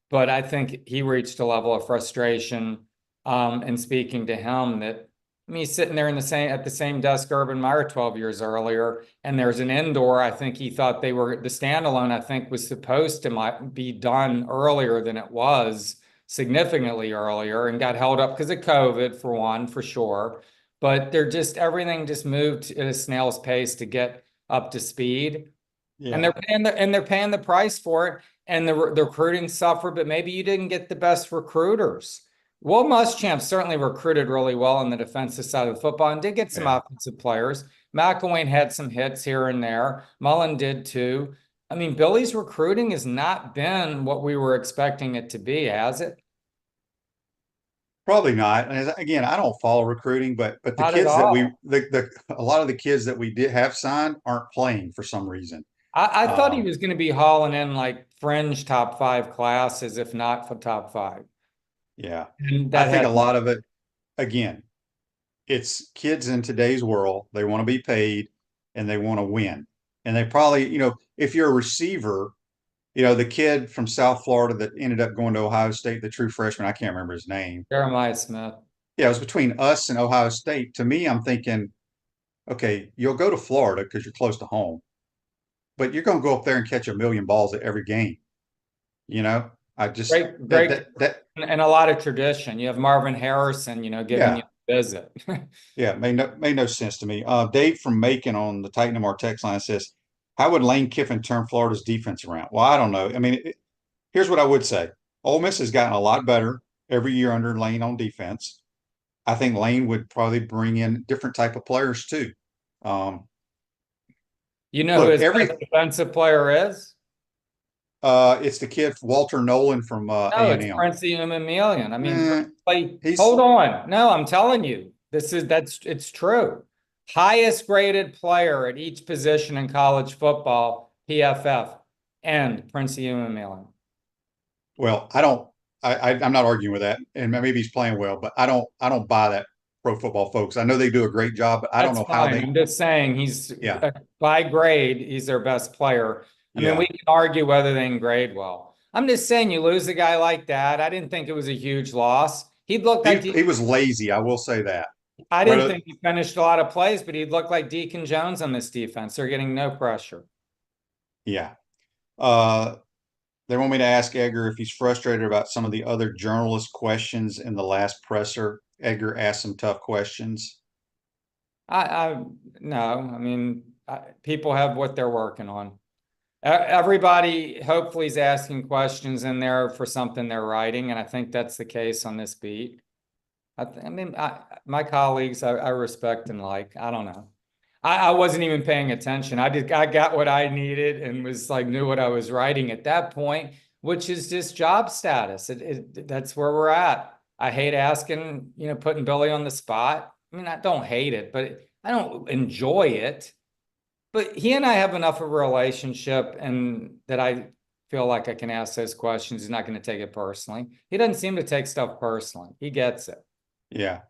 Speaker 7: But I think he reached a level of frustration in speaking to him that, he's sitting there at the same desk Urban Meyer 12 years earlier, and there's an indoor. I think he thought the standalone, I think, was supposed to be done earlier than it was, significantly earlier, and got held up because of COVID for one, for sure. But everything just moved at a snail's pace to get up to speed. Yeah. And they're paying the price for it, and the recruiting suffered, but maybe you didn't get the best recruiters. Will Muschamp certainly recruited really well on the defensive side of the football and did get some offensive players. McElwain had some hits here and there. Mullen did too. I mean, Billy's recruiting has not been what we were expecting it to be, has it?
Speaker 3: Probably not. And again, I don't follow recruiting, but the kids that a lot of the kids that we did have signed aren't playing for some reason.
Speaker 7: I thought he was going to be hauling in like fringe top 5 classes, if not for top 5.
Speaker 3: Yeah. I think a lot of it, again, it's kids in today's world. They want to be paid and they want to win. And they probably, if you're a receiver, the kid from South Florida that ended up going to Ohio State, the true freshman, I can't remember his name.
Speaker 7: Jeremiah Smith.
Speaker 3: Yeah, it was between us and Ohio State. To me, I'm thinking, okay, you'll go to Florida because you're close to home, but you're going to go up there and catch 1 million balls at every game. I just
Speaker 7: great and a lot of tradition. You have Marvin Harrison, giving you a visit.
Speaker 3: Yeah, made no sense to me. Dave from Macon on the Titan MR text line says, how would Lane Kiffin turn Florida's defense around? Well, I don't know. I mean, here's what I would say. Ole Miss has gotten a lot better every year under Lane on defense. I think Lane would probably bring in different type of players too.
Speaker 7: Who his defensive player is?
Speaker 3: It's the kid Walter Nolan from A&M.
Speaker 7: It's Prince Emilion. I mean, hold on. No, I'm telling you, it's true. Highest graded player at each position in college football, PFF, and Prince Emilion.
Speaker 3: Well, I I'm not arguing with that, and maybe he's playing well, but I don't buy that. Pro Football folks, I know they do a great job, but I don't know how they.
Speaker 7: I'm just saying he's
Speaker 3: Yeah.
Speaker 7: by grade, he's their best player. I mean, we can argue whether they can grade well. I'm just saying you lose a guy like that. I didn't think it was a huge loss. He looked like
Speaker 3: he was lazy. I will say that.
Speaker 7: I didn't think he finished a lot of plays, but he looked like Deacon Jones on this defense. They're getting no pressure.
Speaker 3: Yeah. They want me to ask Edgar if he's frustrated about some of the other journalist questions in the last presser. Edgar asked some tough questions.
Speaker 7: No, I mean, people have what they're working on. Everybody hopefully is asking questions in there for something they're writing, and I think that's the case on this beat. My colleagues, I respect and like. I don't know. I wasn't even paying attention. I got what I needed and was like knew what I was writing at that point, which is just job status. That's where we're at. I hate asking, putting Billy on the spot. I mean, I don't hate it, but I don't enjoy it. But he and I have enough of a relationship, and that I feel like I can ask those questions. He's not going to take it personally. He doesn't seem to take stuff personally. He gets it.
Speaker 3: Yeah.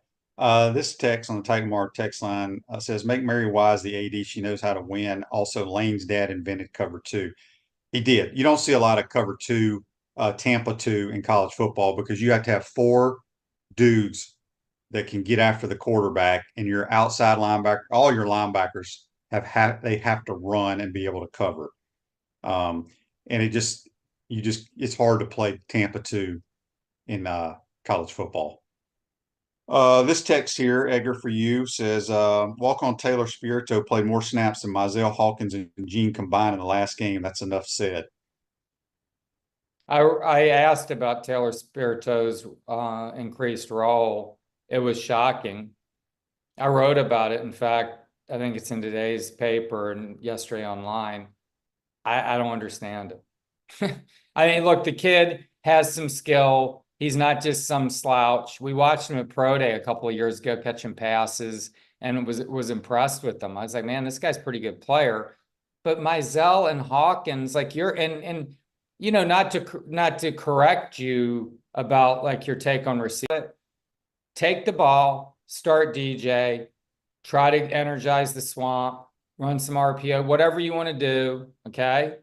Speaker 3: This text on the Titan Mark text line says, make Mary Wise the AD. She knows how to win. Also, Lane's dad invented cover 2. He did. You don't see a lot of cover 2, Tampa 2 in college football because you have to have 4 dudes that can get after the quarterback, and your outside linebacker, all your linebackers they have to run and be able to cover. And it's hard to play Tampa 2 in college football. This text here, Edgar, for you says, walk-on Taylor Spirito played more snaps than Mizell Hawkins and Gene combined in the last game. That's enough said.
Speaker 7: I asked about Taylor Spirito's increased role. It was shocking. I wrote about it. In fact, I think it's in today's paper and yesterday online. I don't understand it. I mean, look, the kid has some skill. He's not just some slouch. We watched him at Pro Day a couple of years ago catching passes and was impressed with them. I was like, man, this guy's a pretty good player. But Mizell and Hawkins, like not to correct you about like your take on receiver. Take the ball, start DJ, try to energize the swamp, run some RPO, whatever you want to do, okay?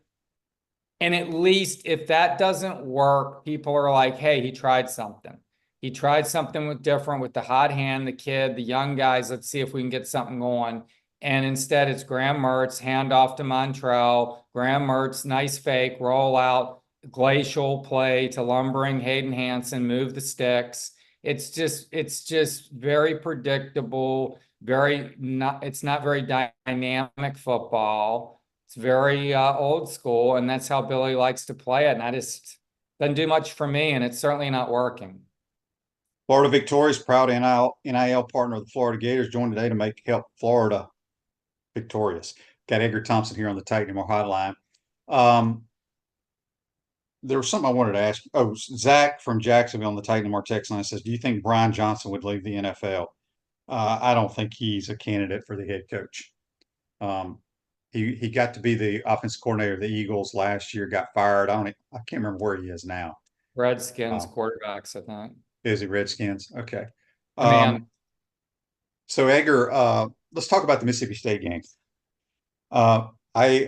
Speaker 7: And at least if that doesn't work, people are like, hey, he tried something. He tried something different with the hot hand, the kid, the young guys. Let's see if we can get something going. And instead, it's Graham Mertz, hand off to Montrell. Graham Mertz, nice fake, roll out, glacial play to lumbering Hayden Hansen, move the sticks. It's just very predictable. It's not very dynamic football. It's very old school, and that's how Billy likes to play it. And I just doesn't do much for me, and it's certainly not working.
Speaker 3: Florida Victoria's proud NIL partner of the Florida Gators joined today to help Florida victorious. Got Edgar Thompson here on the Titan More hotline. There was something I wanted to ask. Oh, Zach from Jacksonville on the Titan More text line says, do you think Brian Johnson would leave the NFL? I don't think he's a candidate for the head coach. He got to be the offensive coordinator of the Eagles last year, got fired. I can't remember where he is now.
Speaker 7: Redskins quarterbacks, I think.
Speaker 3: Is he Redskins? Okay.
Speaker 7: So
Speaker 3: Edgar, let's talk about the Mississippi State game.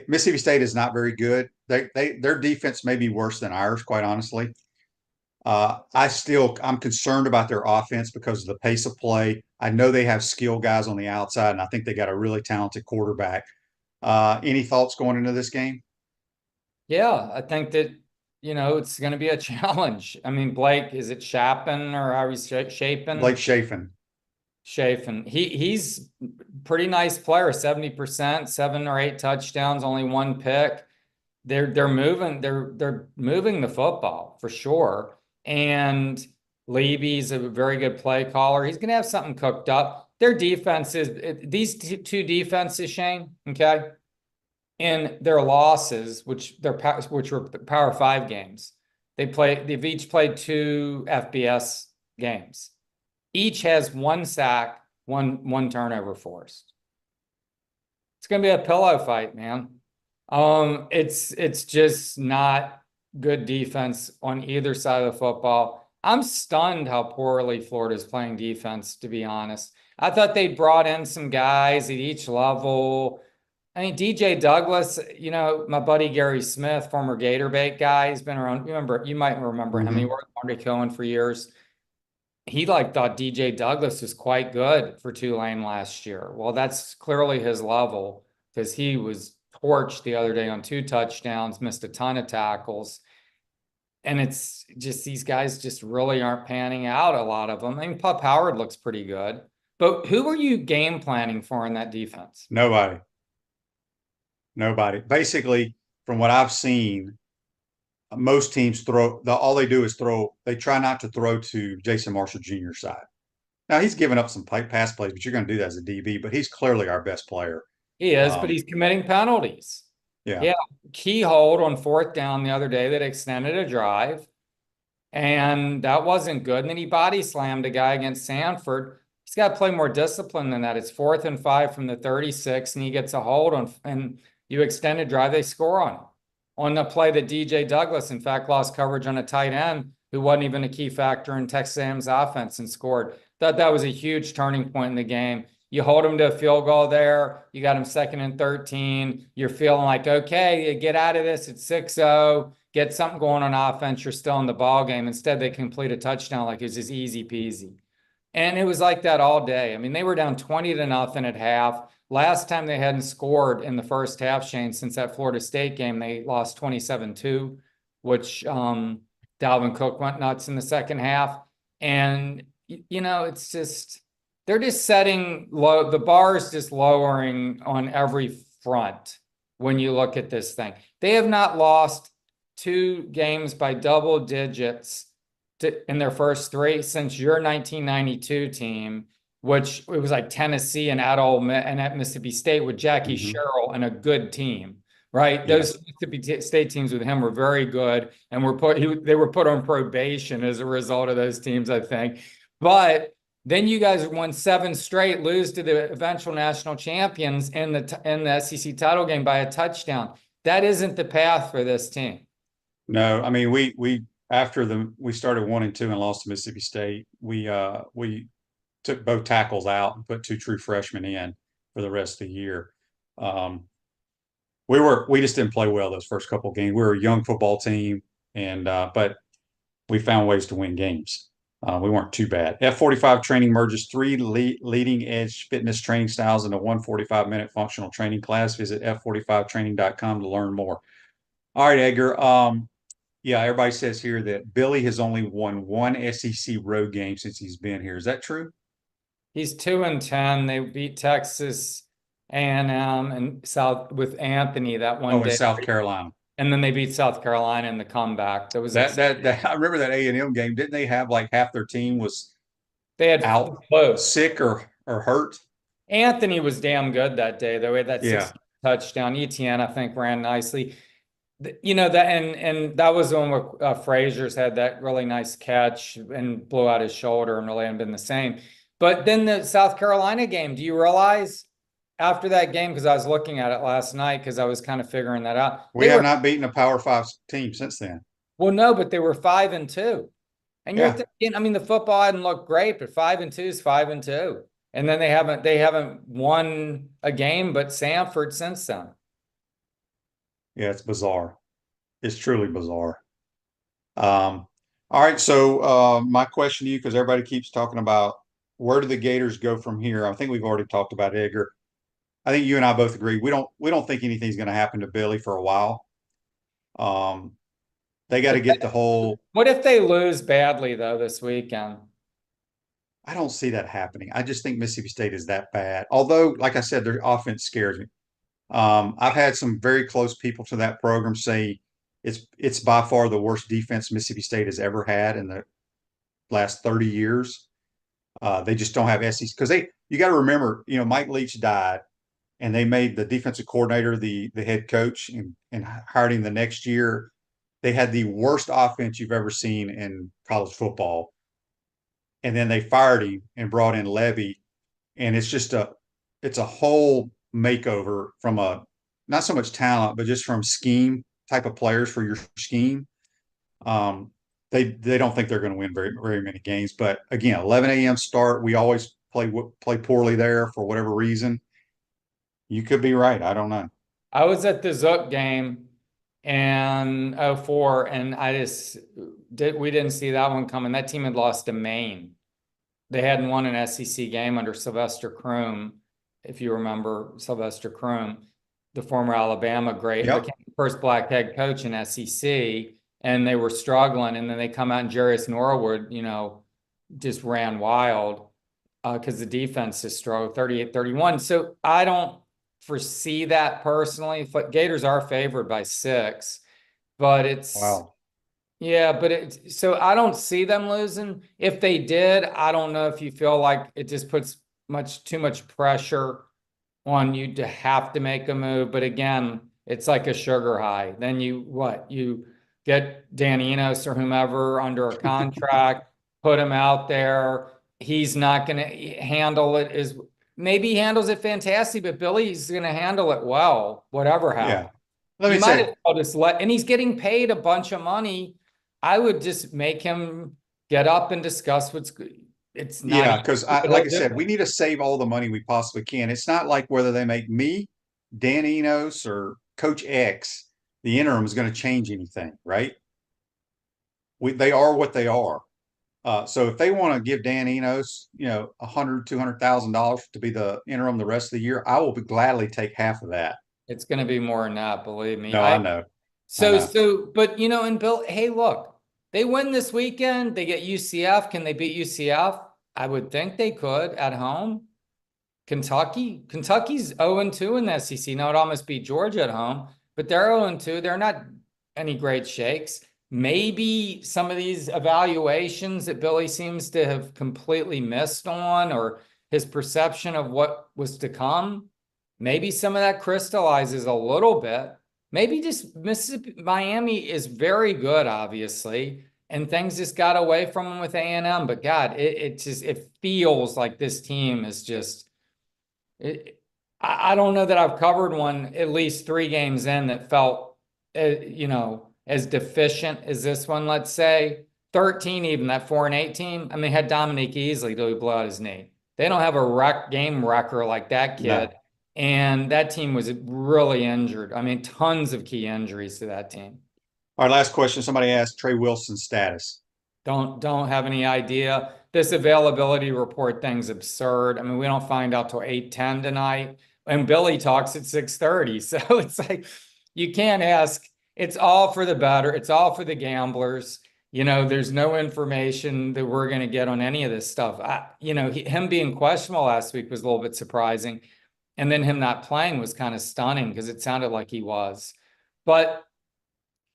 Speaker 3: Mississippi State is not very good. Their defense may be worse than ours, quite honestly. I'm concerned about their offense because of the pace of play. I know they have skill guys on the outside, and I think they got a really talented quarterback. Any thoughts going into this game?
Speaker 7: Yeah, I think that, it's going to be a challenge. I mean, Blake, is it Chapin or how he's Chapin?
Speaker 3: Blake Chafin.
Speaker 7: Chafin. He's pretty nice player, 70%, 7 or 8 touchdowns, only 1 pick. They're moving the football for sure. And Levy's a very good play caller. He's going to have something cooked up. Their defense these two defenses, Shane, okay, in their losses, which were Power 5 games, they've each played 2 FBS games. Each has 1 sack, one turnover forced. It's going to be a pillow fight, man. It's just not good defense on either side of the football. I'm stunned how poorly Florida's playing defense, to be honest. I thought they brought in some guys at each level. I mean, DJ Douglas, my buddy Gary Smith, former Gator bait guy, he's been around. You might remember him. He worked with Andre Cohen for years. He thought DJ Douglas was quite good for Tulane last year. Well, that's clearly his level because he was torched the other day on 2 touchdowns, missed a ton of tackles. And it's just these guys just really aren't panning out, a lot of them. I mean, Pup Howard looks pretty good. But who were you game planning for in that defense?
Speaker 3: Nobody. Basically, from what I've seen, most teams all they do is throw. They try not to throw to Jason Marshall Jr.'s side. Now, he's given up some pass plays, but you're going to do that as a DB. But he's clearly our best player.
Speaker 7: He is, but he's committing penalties.
Speaker 3: Yeah.
Speaker 7: Key hold on 4th down the other day that extended a drive, and that wasn't good. And then he body slammed a guy against Sanford. He's got to play more discipline than that. It's 4th and 5 from the 36, and he gets a hold on, and you extend a drive, they score on him. On the play that DJ Douglas, in fact, lost coverage on a tight end who wasn't even a key factor in Texas A&M's offense and scored. Thought that was a huge turning point in the game. You hold them to a field goal there. You got them 2nd and 13. You're feeling like, okay, you get out of this at 6-0, get something going on offense. You're still in the ball game. Instead, they complete a touchdown like it was just easy peasy. And it was like that all day. I mean, they were down 20-0 at half. Last time they hadn't scored in the first half, Shane, since that Florida State game, they lost 27-2, which Dalvin Cook went nuts in the second half. And, it's just, they're just setting low. The bar is just lowering on every front when you look at this thing. They have not lost 2 games by double digits in their first 3 since your 1992 team, which it was like Tennessee and at Mississippi State with Jackie Sherrill and a good team, right? Those Mississippi State teams with him were very good and they were put on probation as a result of those teams, I think. But then you guys won 7 straight, lose to the eventual national champions in the SEC title game by a touchdown. That isn't the path for this team.
Speaker 3: No, I mean, we started 1-2 and lost to Mississippi State. We took both tackles out and put 2 true freshmen in for the rest of the year. We just didn't play well those first couple of games. We were a young football team, and but we found ways to win games. We weren't too bad. F45 training merges 3 leading edge fitness training styles into one 45-minute functional training class. Visit f45training.com to learn more. All right, Edgar. Everybody says here that Billy has only won 1 SEC road game since he's been here. Is that true?
Speaker 7: He's 2-10. They beat Texas A&M and South with Anthony that one day.
Speaker 3: In South Carolina.
Speaker 7: And then they beat South Carolina in the comeback. That was
Speaker 3: that I remember that A&M game. Didn't they have like half their team was out sick or hurt?
Speaker 7: Anthony was damn good that day. They had that 6 touchdown. ETN, I think, ran nicely. That and that was the one where Frazier's had that really nice catch and blew out his shoulder and really hadn't been the same. But then the South Carolina game, do you realize after that game, because I was looking at it last night because I was kind of figuring that out.
Speaker 3: We have not beaten a Power 5 team since then.
Speaker 7: Well, no, but they were 5-2. And you're thinking, I mean, the football hadn't looked great, but 5-2 is 5-2. And then they haven't won a game but Sanford since then.
Speaker 3: Yeah, it's bizarre. It's truly bizarre. All right, so my question to you, because everybody keeps talking about where do the Gators go from here? I think we've already talked about Edgar. I think you and I both agree. We don't think anything's going to happen to Billy for a while. They got to get the whole.
Speaker 7: What if they lose badly though this weekend?
Speaker 3: I don't see that happening. I just think Mississippi State is that bad. Although, like I said, their offense scares me. I've had some very close people to that program say it's by far the worst defense Mississippi State has ever had in the last 30 years. They just don't have SEC because you got to remember, Mike Leach died. And they made the defensive coordinator the head coach and hired him the next year. They had the worst offense you've ever seen in college football. And then they fired him and brought in Levy. And it's just it's a whole makeover from not so much talent, but just from scheme type of players for your scheme. They don't think they're going to win very many games. But again, 11 a.m. start. We always play poorly there for whatever reason. You could be right. I don't know.
Speaker 7: I was at the Zook game and 04, and we didn't see that one coming. That team had lost to Maine. They hadn't won an SEC game under Sylvester Croom, if you remember Sylvester Croom, the former Alabama great,
Speaker 3: Yep.
Speaker 7: became the first black head coach in SEC, and they were struggling. And then they come out and Jarius Norwood, just ran wild because the defense just struggled 38-31. So I don't foresee that personally. Gators are favored by 6, but it's
Speaker 3: Wow.
Speaker 7: Yeah, but so I don't see them losing. If they did, I don't know if you feel like it just puts too much pressure on you to have to make a move. But again, it's like a sugar high. Then you get Dan Enos or whomever under a contract, put him out there. He's not going to handle it maybe he handles it fantastic, but Billy's going to handle it well, whatever happens.
Speaker 3: Yeah.
Speaker 7: You might as well just and he's getting paid a bunch of money. I would just make him get up and discuss what's good. It's not.
Speaker 3: Yeah, because like I said, we need to save all the money we possibly can. It's not like whether they make me, Dan Enos, or Coach X, the interim is going to change anything, right? They are what they are. So if they want to give Dan Enos, $200,000 to be the interim the rest of the year, I will gladly take half of that.
Speaker 7: It's going to be more than that, believe me.
Speaker 3: No, I know.
Speaker 7: But and Bill, hey, look, they win this weekend. They get UCF. Can they beat UCF? I would think they could at home. Kentucky's 0-2 in the SEC. Now it almost beat Georgia at home, but they're 0-2. They're not any great shakes. Maybe some of these evaluations that Billy seems to have completely missed on, or his perception of what was to come, maybe some of that crystallizes a little bit. Maybe just Miami is very good, obviously, and things just got away from them with A&M. But God, it feels like this team is just. I don't know that I've covered one at least 3 games in that felt, as deficient as this one. Let's say 13, even that 4-8 team. I mean, had Dominique Easley till he blew out his knee. They don't have a game wrecker like that kid. No. And that team was really injured. I mean, tons of key injuries to that team.
Speaker 3: All right, last question. Somebody asked Trey Wilson's status.
Speaker 7: Don't have any idea. This availability report thing's absurd. I mean, we don't find out till 8:10 tonight. And Billy talks at 6:30. So it's like, you can't ask. It's all for the better. It's all for the gamblers. There's no information that we're going to get on any of this stuff. Him being questionable last week was a little bit surprising. And then him not playing was kind of stunning because it sounded like he was. But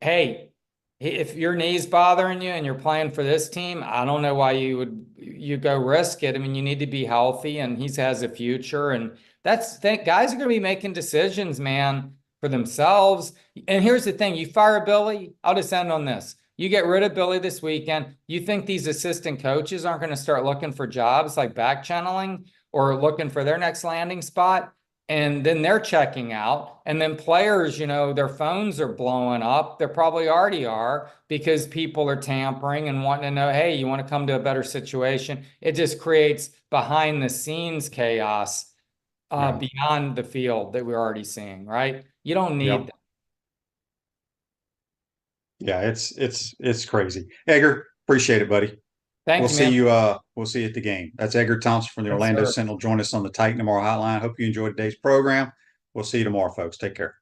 Speaker 7: hey, if your knee's bothering you and you're playing for this team, I don't know why you go risk it. I mean, you need to be healthy, and he has a future. And guys are going to be making decisions, man, for themselves. And here's the thing: you fire Billy. I'll just end on this. You get rid of Billy this weekend. You think these assistant coaches aren't going to start looking for jobs, like back channeling, or looking for their next landing spot? And then they're checking out. And then players, their phones are blowing up. They probably already are, because people are tampering and wanting to know, hey, you want to come to a better situation? It just creates behind the scenes chaos beyond the field that we're already seeing, right? You don't need that.
Speaker 3: Yeah, it's crazy. Edgar, appreciate it, buddy.
Speaker 7: Thanks,
Speaker 3: we'll see you at the game. That's Edgar Thompson from the Orlando Sentinel. Join us on the Titan tomorrow hotline. Hope you enjoyed today's program. We'll see you tomorrow, folks. Take care.